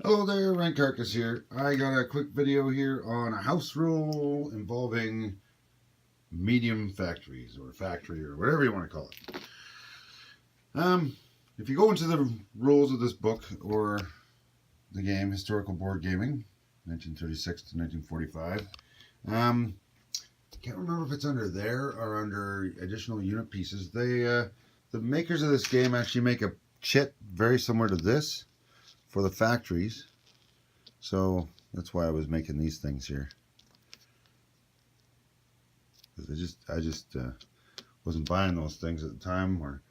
Hello there, Rank Carcass here. I got a quick video here on a house rule involving medium factories or factory or whatever you want to call it. If you go into the rules of this book or the game Historical Board Gaming, 1936 to 1945, can't remember if it's under there or under additional unit pieces. The makers of this game actually make a chit very similar to this for the factories, so that's why I was making these things here. I just wasn't buying those things at the time, or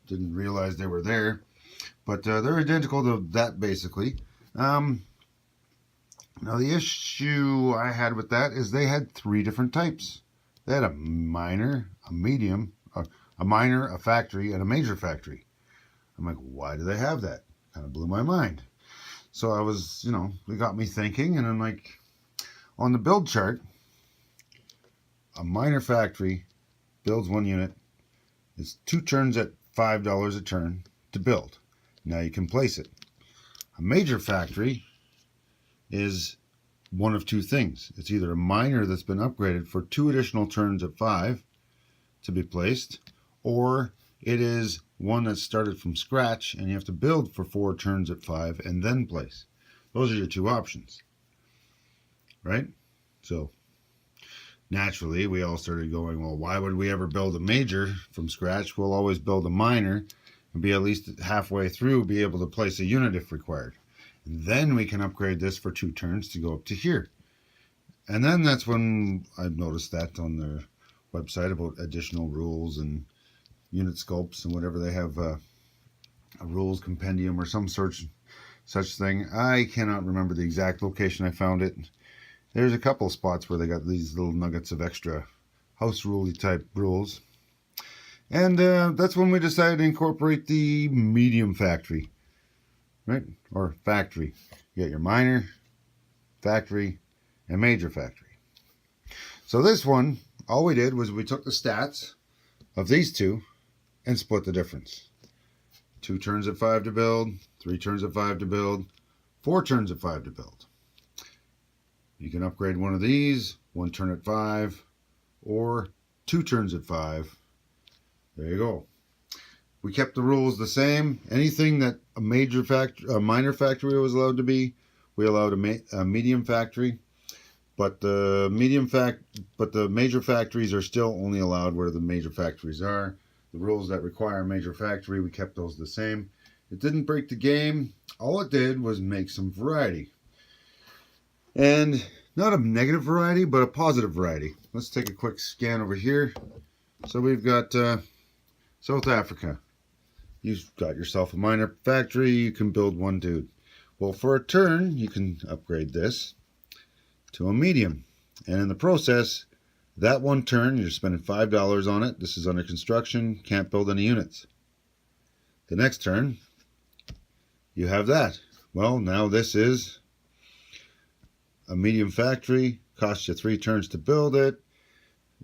didn't realize they were there. But they're identical to that basically. Now the issue I had with that is they had three different types. They had a minor, a medium, a minor, a factory, and a major factory. I'm like, why do they have that? Kind of blew my mind. So I was, it got me thinking, and I'm like, on the build chart, a minor factory builds one unit. It's 2 turns at $5 a turn to build. Now you can place it. A major factory is one of two things. It's either a minor that's been upgraded for 2 additional turns at 5 to be placed, or it is one that started from scratch and you have to build for 4 turns at 5 and then place. Those are your two options, right? So naturally we all started going, well, why would we ever build a major from scratch? We'll always build a minor and be at least halfway through, be able to place a unit if required. And then we can upgrade this for 2 turns to go up to here. And then that's when I noticed that on their website about additional rules and unit scopes and whatever. They have a rules compendium or some such thing. I cannot remember the exact location I found it. There's a couple spots where they got these little nuggets of extra house rule type rules. And that's when we decided to incorporate the medium factory, right? Or factory. You got your minor, factory, and major factory. So this one, all we did was we took the stats of these two and split the difference. 2 turns at 5 to build, 3 turns at 5 to build, 4 turns at 5 to build. You can upgrade one of these, 1 turn at 5, or 2 turns at 5. There you go. We kept the rules the same. Anything that a minor factory was allowed to be, we allowed a medium factory. But the major factories are still only allowed where the major factories are. The rules that require a major factory, we kept those the same. It didn't break the game. All it did was make some variety. And not a negative variety, but a positive variety. Let's take a quick scan over here. So we've got South Africa. You've got yourself a minor factory. You can build 1 dude. Well, for a turn, you can upgrade this to a medium. And in the process, that 1 turn, you're spending $5 on it. This is under construction. Can't build any units. The next turn, you have that. Well, now this is a medium factory. Costs you 3 turns to build it.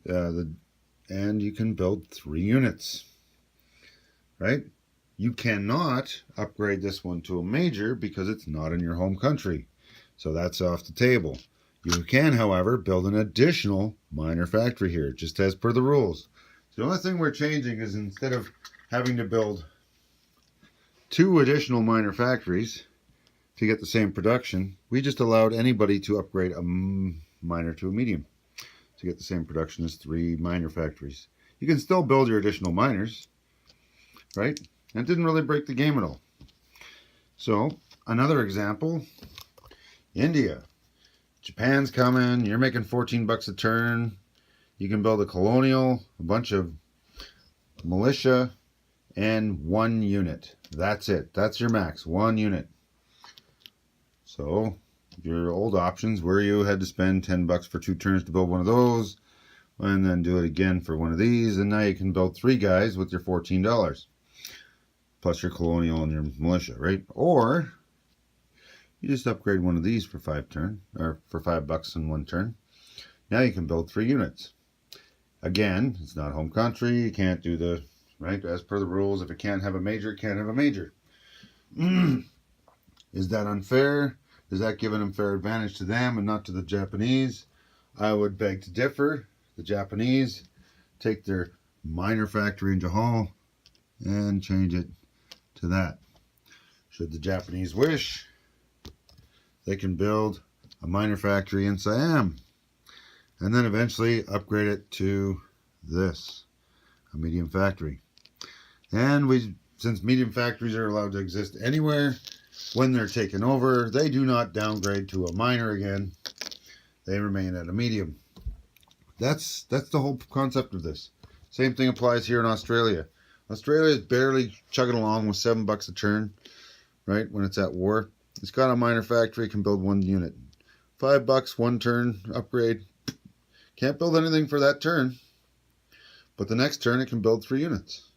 And you can build 3 units. Right? You cannot upgrade this one to a major because it's not in your home country. So that's off the table. You can, however, build an additional minor factory here, just as per the rules. The only thing we're changing is instead of having to build 2 additional minor factories to get the same production, we just allowed anybody to upgrade a minor to a medium to get the same production as 3 minor factories. You can still build your additional minors, right? And it didn't really break the game at all. So, another example, India. Japan's coming, you're making 14 bucks a turn. You can build a colonial, a bunch of militia, and 1 unit. That's it. That's your max, 1 unit. So, your old options where you had to spend 10 bucks for 2 turns to build one of those, and then do it again for one of these, and now you can build 3 guys with your $14. Plus your colonial and your militia, right? Or you just upgrade one of these for 5 bucks in 1 turn. Now you can build 3 units. Again, it's not home country. You can't do the, right, as per the rules. If it can't have a major, it can't have a major. Is that unfair? Does that give an unfair advantage to them and not to the Japanese? I would beg to differ. The Japanese take their minor factory in Johal and change it to that. Should the Japanese wish, they can build a minor factory in Siam and then eventually upgrade it to this, a medium factory. And since medium factories are allowed to exist anywhere, when they're taken over, they do not downgrade to a minor again. They remain at a medium. That's the whole concept of this. Same thing applies here in Australia. Australia is barely chugging along with $7 a turn, right, when it's at war. It's got a minor factory, can build 1 unit. $5, 1 turn, upgrade. Can't build anything for that turn. But the next turn, it can build 3 units.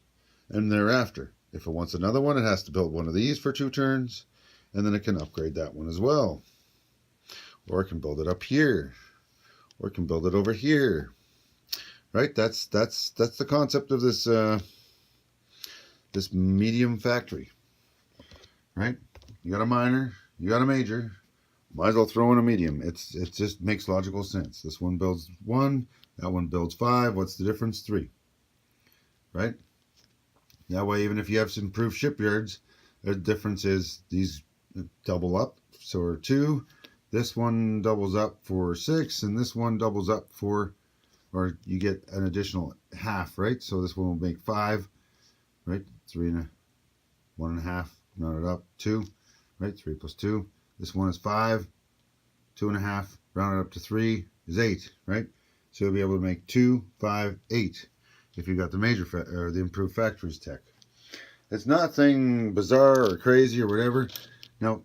And thereafter, if it wants another one, it has to build one of these for 2 turns. And then it can upgrade that one as well. Or it can build it up here. Or it can build it over here. Right? That's the concept of this this medium factory. Right? You got a minor, you got a major. Might as well throw in a medium. It just makes logical sense. This one builds 1, that one builds 5. What's the difference? 3. Right? That way, even if you have some improved shipyards, the difference is these double up. So are 2. This one doubles up for 6, and this one doubles up for, or you get an additional half, right? So this one will make 5, right? 3 and 1.5, round it up, 2, right? 3 plus 2. This one is 5, 2.5, round it up to 3 is 8, right? So you'll be able to make 2, 5, 8 if you got the major or the improved factories tech. It's nothing bizarre or crazy or whatever. Now,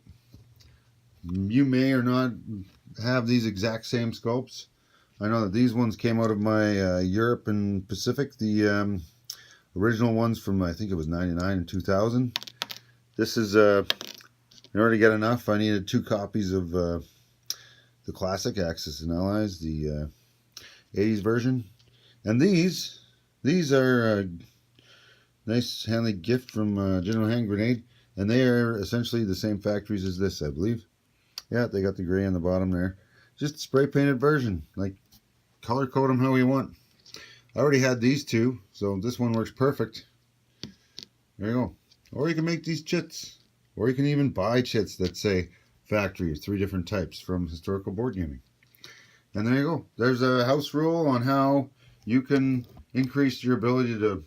you may or not have these exact same sculpts. I know that these ones came out of my Europe and Pacific, the original ones from, I think it was 99 and 2000. This is, in order to get enough, I needed 2 copies of the classic Axis and Allies, the 80s version. And these are a nice handy gift from General Hand Grenade. And they are essentially the same factories as this, I believe. Yeah, they got the gray on the bottom there. Just a spray painted version. Like, color code them how you want. I already had these 2, so this one works perfect. There you go. Or you can make these chits. Or you can even buy chits that say factory, 3 different types from historical board gaming. And there you go. There's a house rule on how you can increase your ability to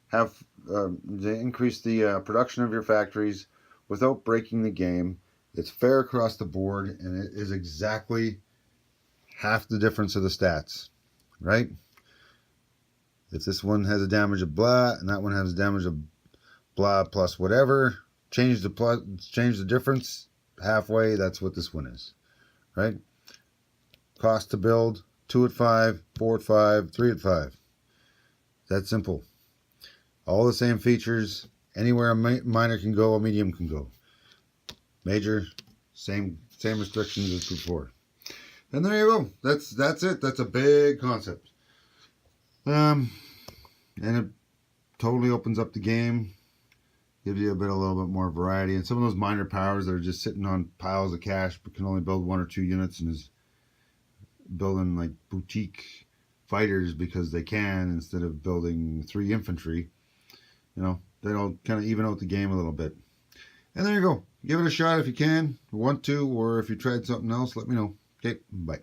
have increase the production of your factories without breaking the game. It's fair across the board, and it is exactly half the difference of the stats, right? If this one has a damage of blah, and that one has a damage of blah plus whatever, change the difference halfway. That's what this one is, right? Cost to build: 2 at 5, 4 at 5, 3 at 5. That's simple. All the same features. Anywhere a minor can go, a medium can go. Major, same restrictions as before. And there you go. That's it. That's a big concept. And it totally opens up the game. Gives you a little bit more variety. And some of those minor powers that are just sitting on piles of cash but can only build 1 or 2 units and is building like boutique fighters because they can instead of building 3 infantry. You know, that'll kind of even out the game a little bit. And there you go. Give it a shot if you can, want to, or if you tried something else, let me know. Okay, bye.